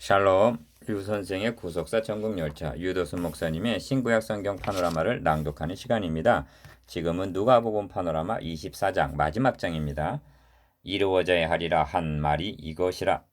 샬롬, 류 선생의 구속사 전국열차, 유도순 목사님의 신구약 성경 파노라마를 낭독하는 시간입니다. 지금은 누가복음 파노라마 24장 마지막 장입니다. 이루어져야 하리라 한 말이 이것이라.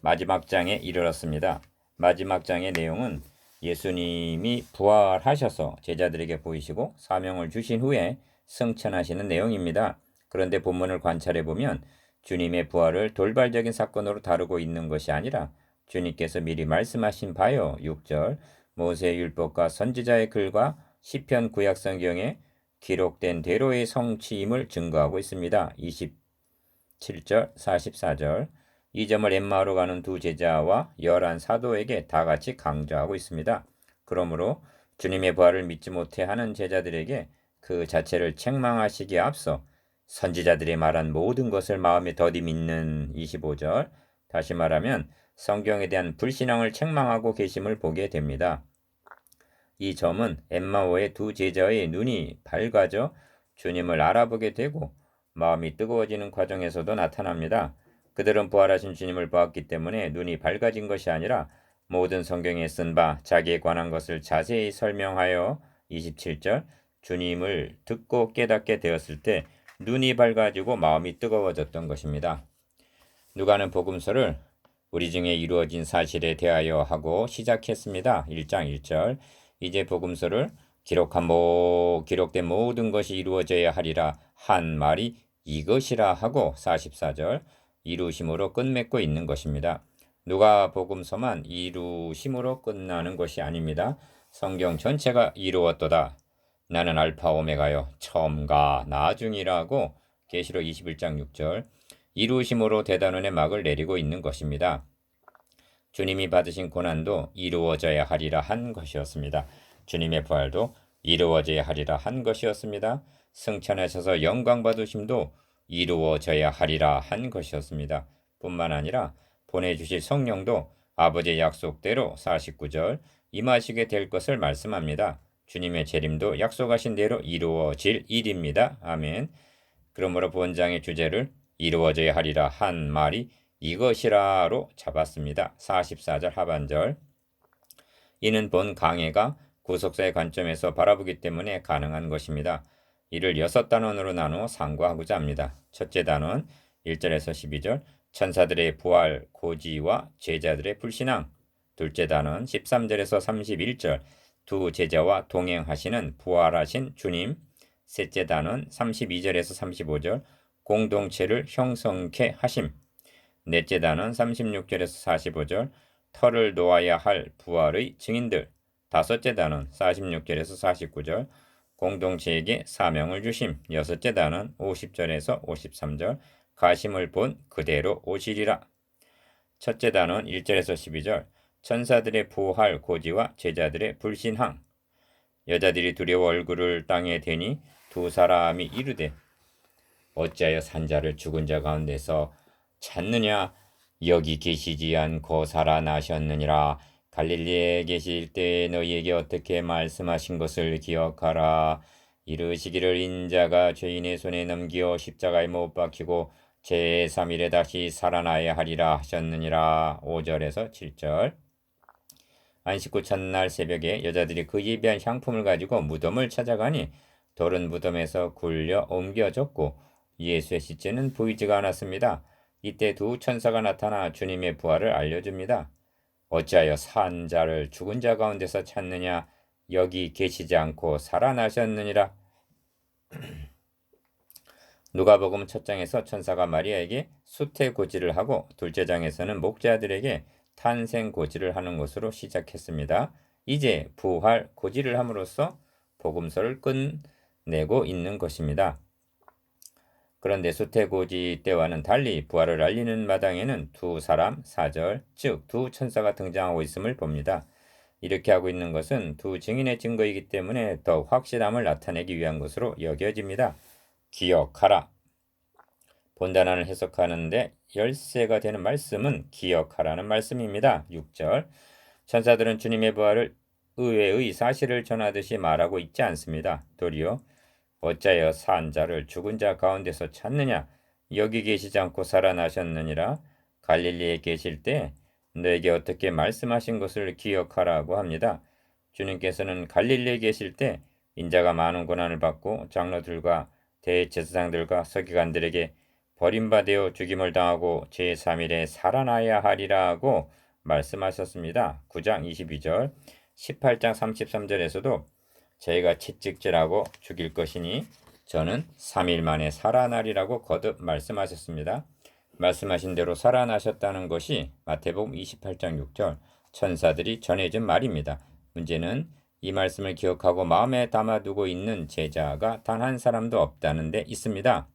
마지막 장에 이르렀습니다. 마지막 장의 내용은 예수님이 부활하셔서 제자들에게 보이시고 사명을 주신 후에 승천하시는 내용입니다. 그런데 본문을 관찰해 보면 주님의 부활을 돌발적인 사건으로 다루고 있는 것이 아니라 주님께서 미리 말씀하신 바요. 6절 모세의 율법과 선지자의 글과 시편 구약 성경에 기록된 대로의 성취임을 증거하고 있습니다. 27절 44절 이 점을 엠마오로 가는 두 제자와 11 사도에게 다 같이 강조하고 있습니다. 그러므로 주님의 부활을 믿지 못해 하는 제자들에게 그 자체를 책망하시기에 앞서 선지자들이 말한 모든 것을 마음에 더디 믿는 25절 다시 말하면 성경에 대한 불신앙을 책망하고 계심을 보게 됩니다. 이 점은 엠마오의 두 제자의 눈이 밝아져 주님을 알아보게 되고 마음이 뜨거워지는 과정에서도 나타납니다. 그들은 부활하신 주님을 보았기 때문에 눈이 밝아진 것이 아니라 모든 성경에 쓴 바 자기에 관한 것을 자세히 설명하여 27절 주님을 듣고 깨닫게 되었을 때 눈이 밝아지고 마음이 뜨거워졌던 것입니다. 누가는 복음서를 우리 중에 이루어진 사실에 대하여 하고 시작했습니다. 1장 1절 이제 복음서를 기록된 모든 것이 이루어져야 하리라 한 말이 이것이라 하고 44절 이루심으로 끝맺고 있는 것입니다. 누가 복음서만 이루심으로 끝나는 것이 아닙니다. 성경 전체가 이루었도다. 나는 알파 오메가요 처음과 나중이라고 계시록 21장 6절 이루심으로 대단원의 막을 내리고 있는 것입니다. 주님이 받으신 고난도 이루어져야 하리라 한 것이었습니다. 주님의 부활도 이루어져야 하리라 한 것이었습니다. 승천하셔서 영광 받으심도 이루어져야 하리라 한 것이었습니다. 뿐만 아니라 보내주실 성령도 아버지의 약속대로 49절 임하시게 될 것을 말씀합니다. 주님의 재림도 약속하신 대로 이루어질 일입니다. 아멘. 그러므로 본장의 주제를 이루어져야 하리라 한 말이 이것이라로 잡았습니다. 44절 하반절 이는 본 강해가 구속사의 관점에서 바라보기 때문에 가능한 것입니다. 이를 6단원으로 나누어 상고하고자 합니다. 첫째 단원 1절에서 12절 천사들의 부활 고지와 제자들의 불신앙. 둘째 단원 13절에서 31절 두 제자와 동행하시는 부활하신 주님. 셋째 단원 32절에서 35절 공동체를 형성케 하심. 넷째 단원 36절에서 45절 털을 놓아야 할 부활의 증인들. 다섯째 단원 46절에서 49절 공동체에게 사명을 주심. 여섯째 단원 50절에서 53절 가심을 본 그대로 오시리라. 첫째 단원 1절에서 12절 천사들의 부활 고지와 제자들의 불신앙. 여자들이 두려워 얼굴을 땅에 대니 두 사람이 이르되 어찌하여 산자를 죽은 자 가운데서 찾느냐 여기 계시지 않고 살아나셨느니라. 갈릴리에 계실 때 너희에게 어떻게 말씀하신 것을 기억하라. 이르시기를 인자가 죄인의 손에 넘기어 십자가에 못 박히고 제3일에 다시 살아나야 하리라 하셨느니라. 5절에서 7절 안식 후 첫날 새벽에 여자들이 그 예비한 향품을 가지고 무덤을 찾아가니 돌은 무덤에서 굴려 옮겨졌고 예수의 시체는 보이지가 않았습니다. 이때 두 천사가 나타나 주님의 부활을 알려줍니다. 어찌하여 산 자를 죽은 자 가운데서 찾느냐 여기 계시지 않고 살아나셨느니라. 누가복음 첫 장에서 천사가 마리아에게 수태고지를 하고 둘째 장에서는 목자들에게 탄생고지를 하는 것으로 시작했습니다. 이제 부활 고지를 함으로써 복음서를 끝내고 있는 것입니다. 그런데 수태고지 때와는 달리 부활을 알리는 마당에는 두 사람 4절 즉 두 천사가 등장하고 있음을 봅니다. 이렇게 하고 있는 것은 두 증인의 증거이기 때문에 더 확실함을 나타내기 위한 것으로 여겨집니다. 기억하라. 본단원을 해석하는데 열쇠가 되는 말씀은 기억하라는 말씀입니다. 6절 천사들은 주님의 부활을 의외의 사실을 전하듯이 말하고 있지 않습니다. 도리어 어찌하여 산 자를 죽은 자 가운데서 찾느냐 여기 계시지 않고 살아나셨느니라. 갈릴리에 계실 때 너에게 어떻게 말씀하신 것을 기억하라고 합니다. 주님께서는 갈릴리에 계실 때 인자가 많은 고난을 받고 장로들과 대제사장들과 서기관들에게 버림받아 죽임을 당하고 제3일에 살아나야 하리라 하고 말씀하셨습니다. 9장 22절, 18장 33절에서도 저희가 채찍질하고 죽일 것이니 저는 3일 만에 살아나리라고 거듭 말씀하셨습니다. 말씀하신 대로 살아나셨다는 것이 마태복음 28장 6절 천사들이 전해준 말입니다. 문제는 이 말씀을 기억하고 마음에 담아두고 있는 제자가 단 한 사람도 없다는 데 있습니다.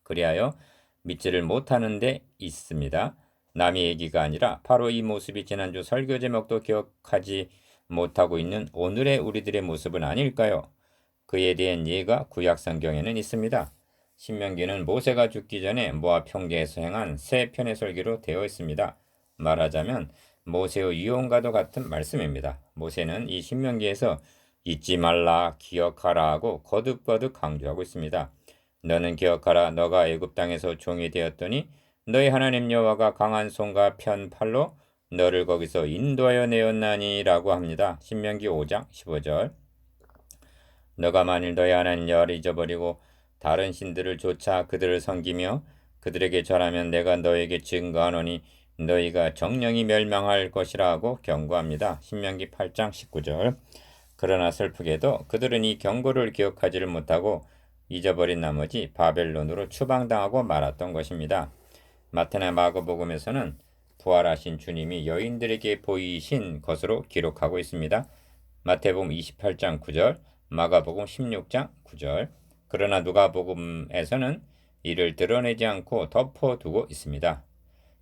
그리하여 믿지를 못하는 데 있습니다. 남의 얘기가 아니라 바로 이 모습이 지난주 설교 제목도 기억하지 못하고 있는 오늘의 우리들의 모습은 아닐까요? 그에 대한 예가 구약 성경에는 있습니다. 신명기는 모세가 죽기 전에 모압 평지에서 행한 세 편의 설교로 되어 있습니다. 말하자면 모세의 유언과도 같은 말씀입니다. 모세는 이 신명기에서 잊지 말라, 기억하라 하고 거듭거듭 강조하고 있습니다. 너는 기억하라, 너가 애굽 땅에서 종이 되었더니 너희 하나님 여호와가 강한 손과 편 팔로 너를 거기서 인도하여 내었나니라고 합니다. 신명기 5장 15절. 너가 만일 너희 하나님 여호와를 잊어버리고 다른 신들을 좇아 그들을 섬기며 그들에게 절하면 내가 너에게 증거하노니 너희가 정령이 멸망할 것이라 하고 경고합니다. 신명기 8장 19절. 그러나 슬프게도 그들은 이 경고를 기억하지를 못하고 잊어버린 나머지 바벨론으로 추방당하고 말았던 것입니다. 마태나 마가복음에서는 부활하신 주님이 여인들에게 보이신 것으로 기록하고 있습니다. 마태복음 28장 9절, 마가복음 16장 9절. 그러나 누가복음에서는 이를 드러내지 않고 덮어두고 있습니다.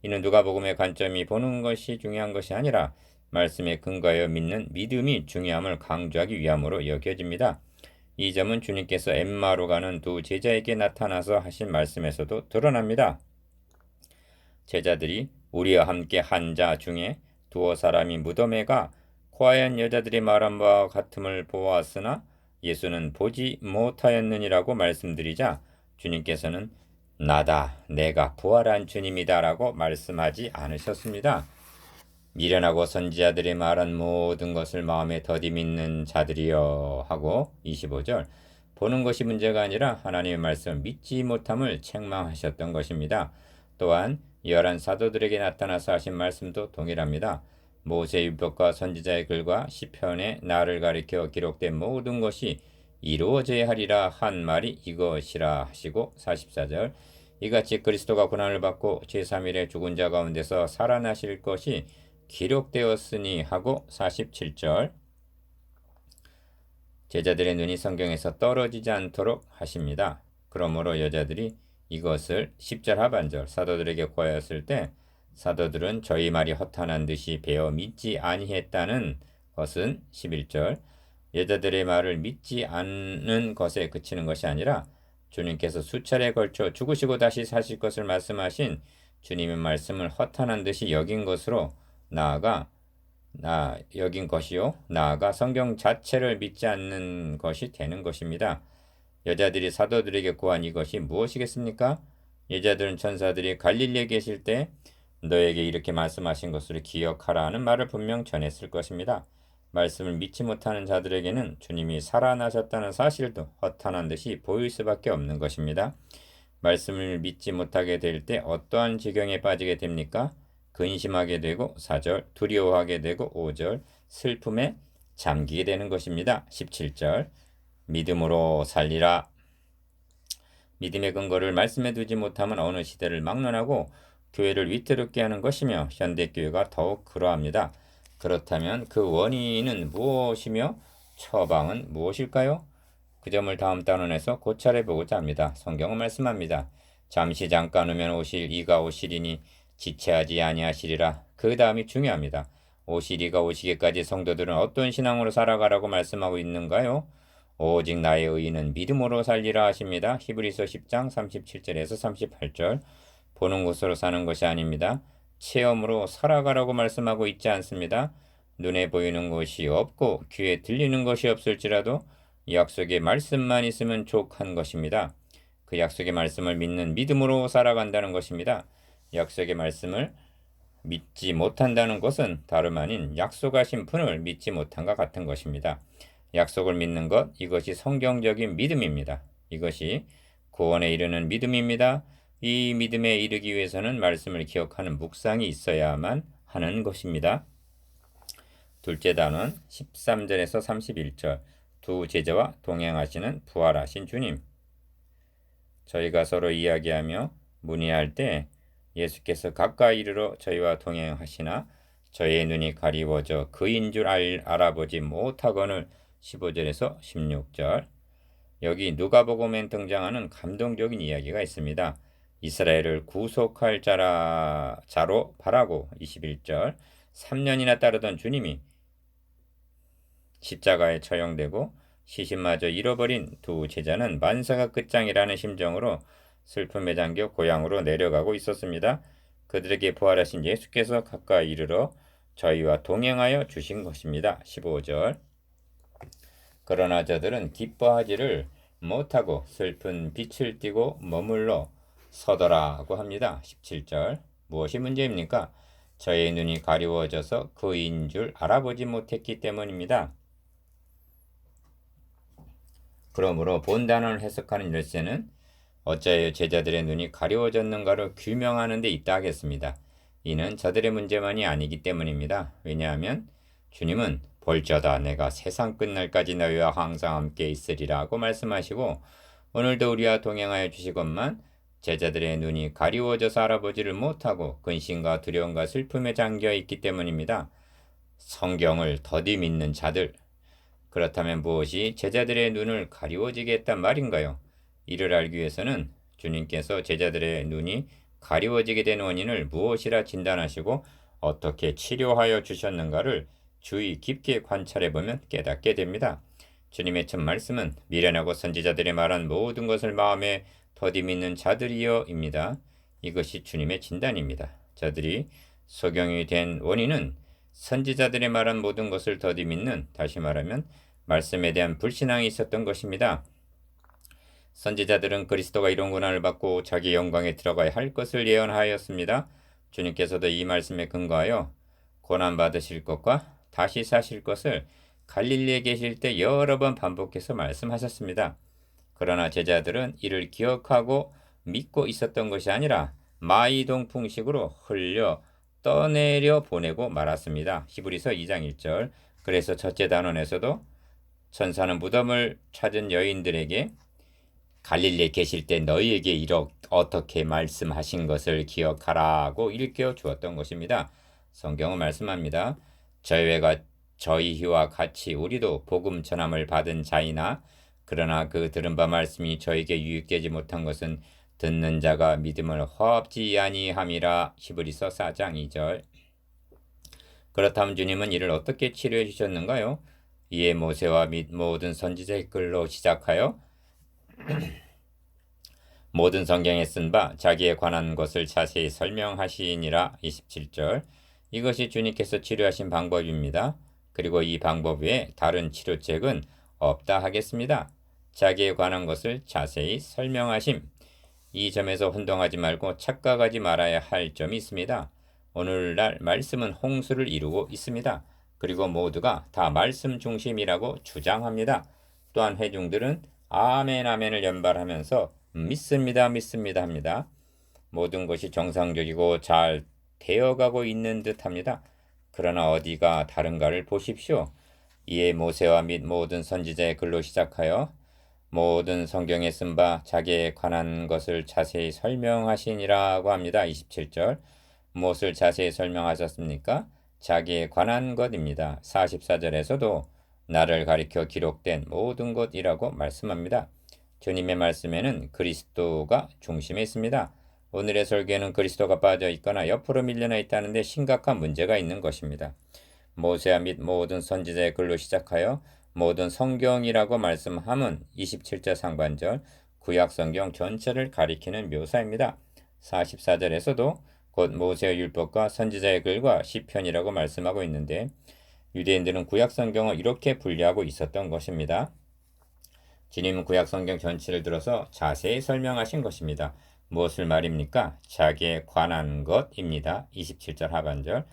이는 누가복음의 관점이 보는 것이 중요한 것이 아니라 말씀에 근거하여 믿는 믿음이 중요함을 강조하기 위함으로 여겨집니다. 이 점은 주님께서 엠마로 가는 두 제자에게 나타나서 하신 말씀에서도 드러납니다. 제자들이 우리와 함께 한 자 중에 두어 사람이 무덤에 가 고아연 여자들이 말한 바와 같음을 보았으나 예수는 보지 못하였느니라고 말씀드리자 주님께서는 나다, 내가 부활한 주님이다 라고 말씀하지 않으셨습니다. 미련하고 선지자들이 말한 모든 것을 마음에 더디 믿는 자들이여 하고 25절. 보는 것이 문제가 아니라 하나님의 말씀을 믿지 못함을 책망하셨던 것입니다. 또한 열한 사도들에게 나타나서 하신 말씀도 동일합니다. 모세의 율법과 선지자의 글과 시편에 나를 가리켜 기록된 모든 것이 이루어져야 하리라 한 말이 이것이라 하시고 44절. 이같이 그리스도가 고난을 받고 제3일에 죽은 자 가운데서 살아나실 것이 기록되었으니 하고 47절. 제자들의 눈이 성경에서 떨어지지 않도록 하십니다. 그러므로 여자들이 이것을 10절 하반절 사도들에게 고하였을 때 사도들은 저희 말이 허탄한 듯이 배어 믿지 아니했다는 것은 11절. 여자들의 말을 믿지 않는 것에 그치는 것이 아니라 주님께서 수차례에 걸쳐 죽으시고 다시 사실 것을 말씀하신 주님의 말씀을 허탄한 듯이 여긴 것으로 여긴 것이요 나아가 성경 자체를 믿지 않는 것이 되는 것입니다. 여자들이 사도들에게 구한 이것이 무엇이겠습니까? 여자들은 천사들이 갈릴리에 계실 때 너에게 이렇게 말씀하신 것을 기억하라 하는 말을 분명 전했을 것입니다. 말씀을 믿지 못하는 자들에게는 주님이 살아나셨다는 사실도 허탄한 듯이 보일 수밖에 없는 것입니다. 말씀을 믿지 못하게 될 때 어떠한 지경에 빠지게 됩니까? 근심하게 되고 4절, 두려워하게 되고 5절, 슬픔에 잠기게 되는 것입니다. 17절, 믿음으로 살리라. 믿음의 근거를 말씀에 두지 못하면 어느 시대를 막론하고 교회를 위태롭게 하는 것이며 현대교회가 더욱 그러합니다. 그렇다면 그 원인은 무엇이며 처방은 무엇일까요? 그 점을 다음 단원에서 고찰해 보고자 합니다. 성경은 말씀합니다. 잠시 잠깐 오면 오실 이가 오시리니 지체하지 아니하시리라. 그 다음이 중요합니다. 오시리가 오시기까지 성도들은 어떤 신앙으로 살아가라고 말씀하고 있는가요? 오직 나의 의인은 믿음으로 살리라 하십니다. 히브리서 10장 37절에서 38절. 보는 것으로 사는 것이 아닙니다. 체험으로 살아가라고 말씀하고 있지 않습니다. 눈에 보이는 것이 없고 귀에 들리는 것이 없을지라도 약속의 말씀만 있으면 족한 것입니다. 그 약속의 말씀을 믿는 믿음으로 살아간다는 것입니다. 약속의 말씀을 믿지 못한다는 것은 다름 아닌 약속하신 분을 믿지 못한과 같은 것입니다. 약속을 믿는 것, 이것이 성경적인 믿음입니다. 이것이 구원에 이르는 믿음입니다. 이 믿음에 이르기 위해서는 말씀을 기억하는 묵상이 있어야만 하는 것입니다. 둘째 단원 13절에서 31절. 두 제자와 동행하시는 부활하신 주님. 저희가 서로 이야기하며 문의할 때 예수께서 가까이 이르러 저희와 동행하시나 저희의 눈이 가리워져 그인 줄 알아보지 못하거늘. 15절에서 16절. 여기 누가복음에 등장하는 감동적인 이야기가 있습니다. 이스라엘을 구속할 자로 바라고. 21절. 3년이나 따르던 주님이 십자가에 처형되고 시신마저 잃어버린 두 제자는 만사가 끝장이라는 심정으로 슬픔에 잠겨 고향으로 내려가고 있었습니다. 그들에게 부활하신 예수께서 가까이 이르러 저희와 동행하여 주신 것입니다. 15절. 그러나 저들은 기뻐하지를 못하고 슬픈 빛을 띠고 머물러 서더라고 합니다. 17절. 무엇이 문제입니까? 저의 눈이 가리워져서 그인 줄 알아보지 못했기 때문입니다. 그러므로 본 단어를 해석하는 열쇠는 어찌하여 제자들의 눈이 가리워졌는가를 규명하는 데 있다 하겠습니다. 이는 저들의 문제만이 아니기 때문입니다. 왜냐하면 주님은 볼저다 내가 세상 끝날까지 너희와 항상 함께 있으리라고 말씀하시고 오늘도 우리와 동행하여 주시건만 제자들의 눈이 가리워져서 알아보지를 못하고 근심과 두려움과 슬픔에 잠겨 있기 때문입니다. 성경을 더디 믿는 자들, 그렇다면 무엇이 제자들의 눈을 가리워지게 했단 말인가요? 이를 알기 위해서는 주님께서 제자들의 눈이 가리워지게 된 원인을 무엇이라 진단하시고 어떻게 치료하여 주셨는가를 주의 깊게 관찰해 보면 깨닫게 됩니다. 주님의 첫 말씀은 미련하고 선지자들이 말한 모든 것을 마음에 더디 믿는 자들이여입니다. 이것이 주님의 진단입니다. 저들이 소경이 된 원인은 선지자들이 말한 모든 것을 더디 믿는, 다시 말하면 말씀에 대한 불신앙이 있었던 것입니다. 선지자들은 그리스도가 이런 고난을 받고 자기 영광에 들어가야 할 것을 예언하였습니다. 주님께서도 이 말씀에 근거하여 고난 받으실 것과 다시 사실 것을 갈릴리에 계실 때 여러 번 반복해서 말씀하셨습니다. 그러나 제자들은 이를 기억하고 믿고 있었던 것이 아니라 마이동풍식으로 흘려 떠내려 보내고 말았습니다. 히브리서 2장 1절. 그래서 첫째 단원에서도 천사는 무덤을 찾은 여인들에게 갈릴리에 계실 때 너희에게 어떻게 말씀하신 것을 기억하라고 일깨워 주었던 것입니다. 성경은 말씀합니다. 저희와 같이 우리도 복음 전함을 받은 자이나 그러나 그 들은 바 말씀이 저에게 유익되지 못한 것은 듣는 자가 믿음을 허업지 아니함이라. 히브리서 4장 2절. 그렇다면 주님은 이를 어떻게 치료해 주셨는가요? 이에 모세와 및 모든 선지자의 글로 시작하여 모든 성경에 쓴 바 자기에 관한 것을 자세히 설명하시니라. 27절. 이것이 주님께서 치료하신 방법입니다. 그리고 이 방법 외에 다른 치료책은 없다 하겠습니다. 자기에 관한 것을 자세히 설명하심. 이 점에서 혼동하지 말고 착각하지 말아야 할 점이 있습니다. 오늘날 말씀은 홍수를 이루고 있습니다. 그리고 모두가 다 말씀 중심이라고 주장합니다. 또한 회중들은 아멘 아멘을 연발하면서 믿습니다 합니다. 모든 것이 정상적이고 잘 되어가고 있는 듯합니다. 그러나 어디가 다른가를 보십시오. 이에 모세와 및 모든 선지자의 글로 시작하여 모든 성경에 쓴 바 자기에 관한 것을 자세히 설명하시니라고 합니다. 27절. 무엇을 자세히 설명하셨습니까? 자기에 관한 것입니다. 44절에서도 나를 가리켜 기록된 모든 것이라고 말씀합니다. 주님의 말씀에는 그리스도가 중심에 있습니다. 오늘의 설교에는 그리스도가 빠져 있거나 옆으로 밀려나 있다는데 심각한 문제가 있는 것입니다. 모세와 및 모든 선지자의 글로 시작하여 모든 성경이라고 말씀함은 27절 상반절 구약 성경 전체를 가리키는 묘사입니다. 44절에서도 곧 모세의 율법과 선지자의 글과 시편이라고 말씀하고 있는데 유대인들은 구약 성경을 이렇게 분류하고 있었던 것입니다. 주님은 구약 성경 전체를 들어서 자세히 설명하신 것입니다. 무엇을 말입니까? 자기에 관한 것입니다. 27절 하반절.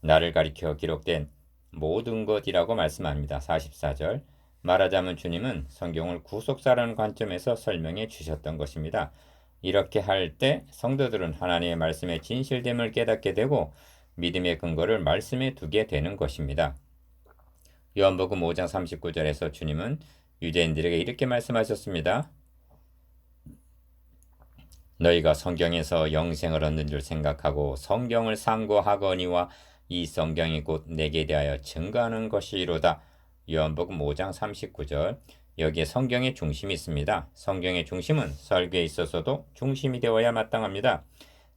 나를 가리켜 기록된 모든 것이라고 말씀합니다. 44절. 말하자면 주님은 성경을 구속사라는 관점에서 설명해 주셨던 것입니다. 이렇게 할 때 성도들은 하나님의 말씀의 진실됨을 깨닫게 되고 믿음의 근거를 말씀에 두게 되는 것입니다. 요한복음 5장 39절에서 주님은 유대인들에게 이렇게 말씀하셨습니다. 너희가 성경에서 영생을 얻는 줄 생각하고 성경을 상고하거니와 이 성경이 곧 내게 대하여 증거하는 것이로다. 요한복음 5장 39절. 여기에 성경의 중심이 있습니다. 성경의 중심은 설교에 있어서도 중심이 되어야 마땅합니다.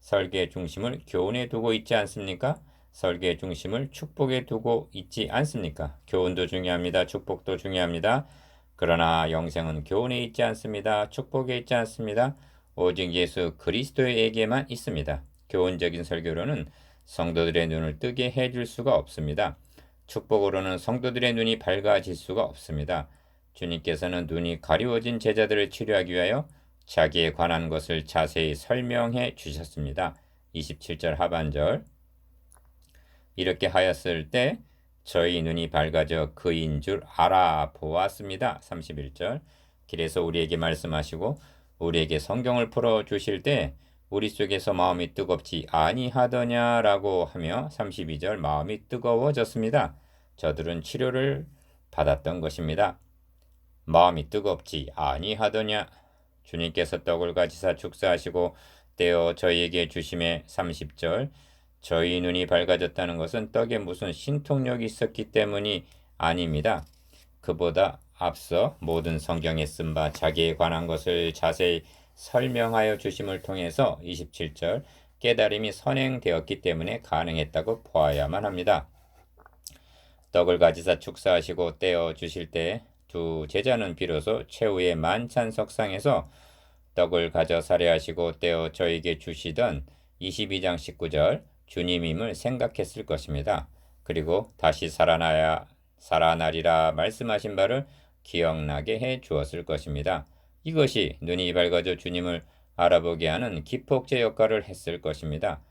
설교의 중심을 교훈에 두고 있지 않습니까? 설교의 중심을 축복에 두고 있지 않습니까? 교훈도 중요합니다. 축복도 중요합니다. 그러나 영생은 교훈에 있지 않습니다. 축복에 있지 않습니다. 오직 예수 그리스도에게만 있습니다. 교훈적인 설교로는 성도들의 눈을 뜨게 해줄 수가 없습니다. 축복으로는 성도들의 눈이 밝아질 수가 없습니다. 주님께서는 눈이 가리워진 제자들을 치료하기 위하여 자기에 관한 것을 자세히 설명해 주셨습니다. 27절 하반절. 이렇게 하였을 때 저희 눈이 밝아져 그인 줄 알아보았습니다. 31절. 그래서 우리에게 말씀하시고 우리에게 성경을 풀어주실 때 우리 속에서 마음이 뜨겁지 아니하더냐라고 하며 32절 마음이 뜨거워졌습니다. 저들은 치료를 받았던 것입니다. 마음이 뜨겁지 아니하더냐. 주님께서 떡을 가지사 축사하시고 떼어 저희에게 주심에 30절 저희 눈이 밝아졌다는 것은 떡에 무슨 신통력이 있었기 때문이 아닙니다. 그보다 앞서 모든 성경에 쓴 바 자기에 관한 것을 자세히 설명하여 주심을 통해서 27절 깨달음이 선행되었기 때문에 가능했다고 보아야만 합니다. 떡을 가지사 축사하시고 떼어 주실 때 두 제자는 비로소 최후의 만찬 석상에서 떡을 가져 살해하시고 떼어 저에게 주시던 22장 19절 주님임을 생각했을 것입니다. 그리고 다시 살아나리라 말씀하신 바를 기억나게 해 주었을 것입니다. 이것이 눈이 밝아져 주님을 알아보게 하는 기폭제 역할을 했을 것입니다.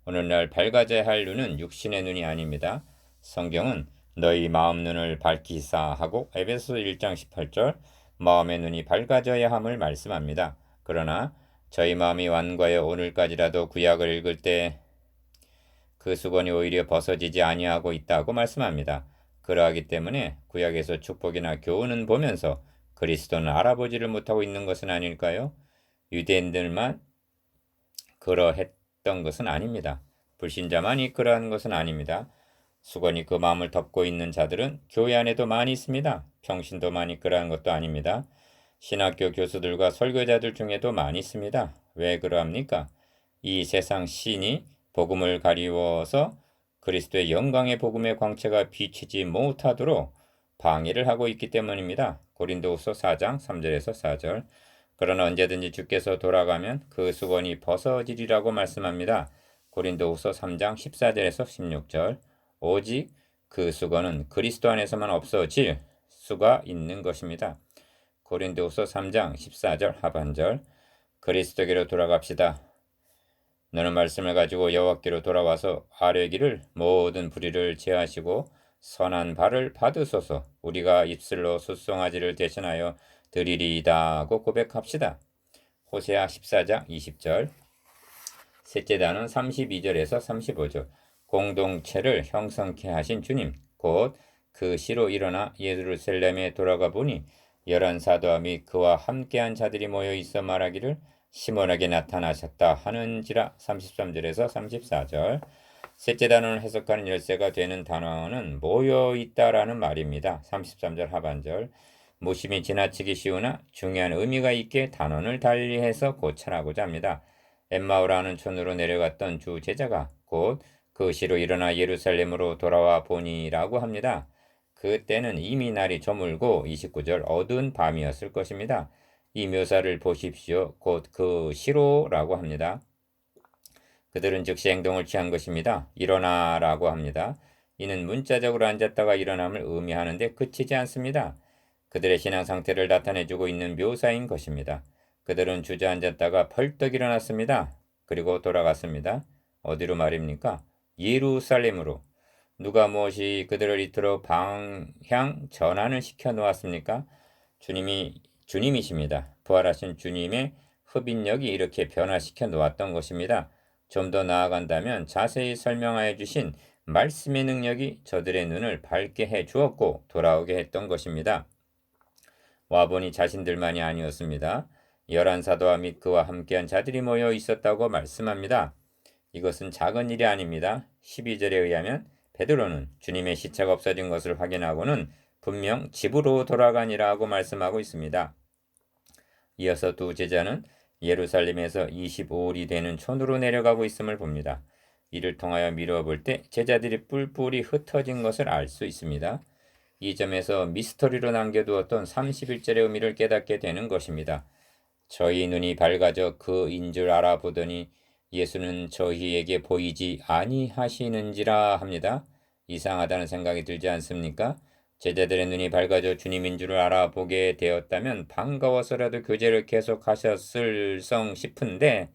오늘날 밝아져야 할 눈은 육신의 눈이 아닙니다. 성경은 너희 마음 눈을 밝히사 하고 에베소 1장 18절 마음의 눈이 밝아져야 함을 말씀합니다. 그러나 저희 마음이 완고하여 오늘까지라도 구약을 읽을 때 그 수건이 오히려 벗어지지 아니하고 있다고 말씀합니다. 그러하기 때문에 구약에서 축복이나 교훈은 보면서 그리스도는 알아보지를 못하고 있는 것은 아닐까요? 유대인들만 그러했던 것은 아닙니다. 불신자만이 그러한 것은 아닙니다. 수건이 그 마음을 덮고 있는 자들은 교회 안에도 많이 있습니다. 평신도 많이 그러한 것도 아닙니다. 신학교 교수들과 설교자들 중에도 많이 있습니다. 왜 그러합니까? 이 세상 신이 복음을 가리워서 그리스도의 영광의 복음의 광채가 비치지 못하도록 방해를 하고 있기 때문입니다. 고린도후서 4장 3절에서 4절. 그러나 언제든지 주께서 돌아가면 그 수건이 벗어지리라고 말씀합니다. 고린도후서 3장 14절에서 16절. 오직 그 수건은 그리스도 안에서만 없어질 수가 있는 것입니다. 고린도후서 3장 14절 하반절. 그리스도께로 돌아갑시다. 너는 말씀을 가지고 여호와께로 돌아와서 아뢰기를 모든 불의를 제하시고 선한 발을 받으소서. 우리가 입술로 숫송아지를 대신하여 드리리이다 하고 고백합시다. 호세아 14장 20절. 셋째 단은 32절에서 35절. 공동체를 형성케 하신 주님 곧 그 시로 일어나 예루살렘에 돌아가 보니 열한 사도와 및 그와 함께한 자들이 모여 있어 말하기를 시몬에게 나타나셨다 하는지라. 33절에서 34절. 셋째 단어를 해석하는 열쇠가 되는 단어는 모여 있다라는 말입니다. 33절 하반절. 무심히 지나치기 쉬우나 중요한 의미가 있게 단원을 달리해서 고찰하고자 합니다. 엠마오라는 촌으로 내려갔던 주 제자가 곧 그 시로 일어나 예루살렘으로 돌아와 보니라고 합니다. 그때는 이미 날이 저물고 29절 어두운 밤이었을 것입니다. 이 묘사를 보십시오. 곧 그 시로라고 합니다. 그들은 즉시 행동을 취한 것입니다. 일어나라고 합니다. 이는 문자적으로 앉았다가 일어남을 의미하는데 그치지 않습니다. 그들의 신앙 상태를 나타내주고 있는 묘사인 것입니다. 그들은 주저앉았다가 벌떡 일어났습니다. 그리고 돌아갔습니다. 어디로 말입니까? 예루살렘으로. 누가 무엇이 그들을 이토록 방향 전환을 시켜 놓았습니까? 주님이십니다. 부활하신 주님의 흡인력이 이렇게 변화시켜 놓았던 것입니다. 좀 더 나아간다면 자세히 설명하여 주신 말씀의 능력이 저들의 눈을 밝게 해 주었고 돌아오게 했던 것입니다. 와보니 자신들만이 아니었습니다. 11사도와 및 그와 함께한 자들이 모여 있었다고 말씀합니다. 이것은 작은 일이 아닙니다. 12절에 의하면 베드로는 주님의 시체가 없어진 것을 확인하고는 분명 집으로 돌아가니라고 말씀하고 있습니다. 이어서 두 제자는 예루살렘에서 25일이 되는 촌으로 내려가고 있음을 봅니다. 이를 통하여 미루어 볼 때 제자들이 뿔뿔이 흩어진 것을 알 수 있습니다. 이 점에서 미스터리로 남겨두었던 31절의 의미를 깨닫게 되는 것입니다. 저희 눈이 밝아져 그인 줄 알아보더니 예수는 저희에게 보이지 아니하시는지라 합니다. 이상하다는 생각이 들지 않습니까? 제자들의 눈이 밝아져 주님인 줄 알아보게 되었다면 반가워서라도 교제를 계속하셨을성 싶은데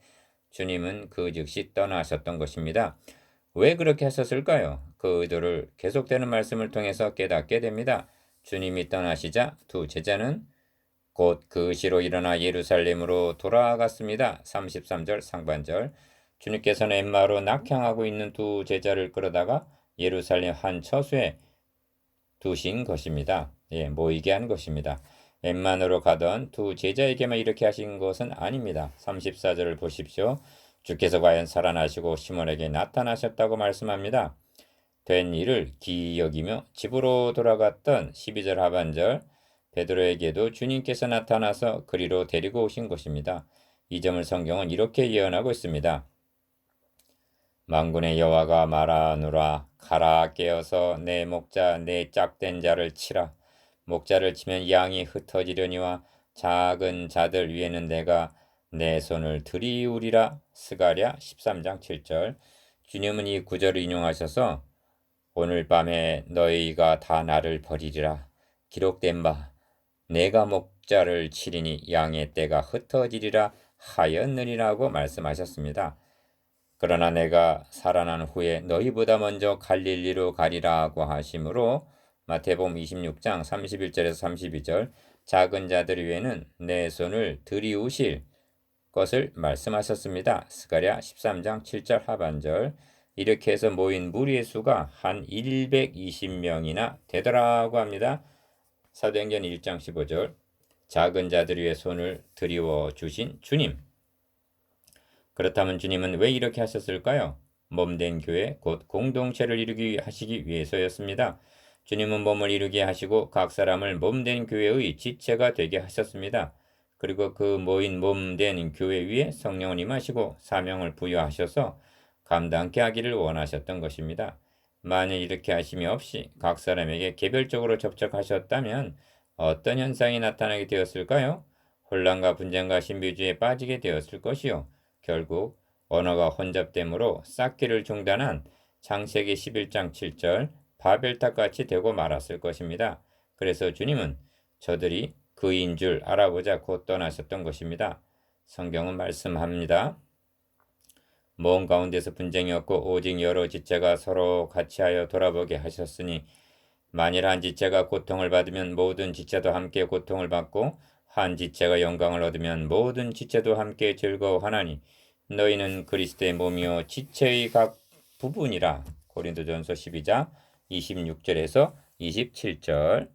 주님은 그 즉시 떠나셨던 것입니다. 왜 그렇게 하셨을까요? 그 의도를 계속되는 말씀을 통해서 깨닫게 됩니다. 주님이 떠나시자 두 제자는 곧 그 시로 일어나 예루살렘으로 돌아갔습니다. 33절 상반절. 주님께서는 엠마오로 낙향하고 있는 두 제자를 끌어다가 예루살렘 한 처소에 두신 것입니다. 모이게 한 것입니다. 엠마오로 가던 두 제자에게만 이렇게 하신 것은 아닙니다. 34절을 보십시오. 주께서 과연 살아나시고 시몬에게 나타나셨다고 말씀합니다. 된 일을 기이 여기며 집으로 돌아갔던 12절 하반절 베드로에게도 주님께서 나타나서 그리로 데리고 오신 것입니다. 이 점을 성경은 이렇게 예언하고 있습니다. 만군의 여호와가 말하노라 가라 깨어서 내 목자 내 짝된 자를 치라. 목자를 치면 양이 흩어지려니와 작은 자들 위에는 내가 내 손을 들이우리라. 스가랴 13장 7절. 주님은 이 구절을 인용하셔서 오늘 밤에 너희가 다 나를 버리리라. 기록된 바 내가 목자를 치리니 양의 떼가 흩어지리라 하였느니라고 말씀하셨습니다. 그러나 내가 살아난 후에 너희보다 먼저 갈릴리로 가리라고 하심으로 마태복음 26장 31절에서 32절 작은 자들 위에는 내 손을 들이우실 것을 말씀하셨습니다. 스가랴 13장 7절 하반절. 이렇게 해서 모인 무리의 수가 한 120명이나 되더라고 합니다. 사도행전 1장 15절. 작은 자들 위에 손을 들이워 주신 주님. 그렇다면 주님은 왜 이렇게 하셨을까요? 몸된 교회 곧 공동체를 이루기 하시기 위해서였습니다. 주님은 몸을 이루게 하시고 각 사람을 몸된 교회의 지체가 되게 하셨습니다. 그리고 그 모인 몸된 교회 위에 성령을 임하시고 사명을 부여하셔서 감당케 하기를 원하셨던 것입니다. 만일 이렇게 하심이 없이 각 사람에게 개별적으로 접촉하셨다면 어떤 현상이 나타나게 되었을까요? 혼란과 분쟁과 신비주의에 빠지게 되었을 것이요. 결국 언어가 혼잡됨으로 쌓기를 중단한 창세기 11장 7절 바벨탑같이 되고 말았을 것입니다. 그래서 주님은 저들이 그인 줄 알아보자 곧 떠나셨던 것입니다. 성경은 말씀합니다. 몸 가운데서 분쟁이 없고 오직 여러 지체가 서로 같이하여 돌아보게 하셨으니 만일 한 지체가 고통을 받으면 모든 지체도 함께 고통을 받고 한 지체가 영광을 얻으면 모든 지체도 함께 즐거워하나니 너희는 그리스도의 몸이요 지체의 각 부분이라. 고린도전서 12장 26절에서 27절.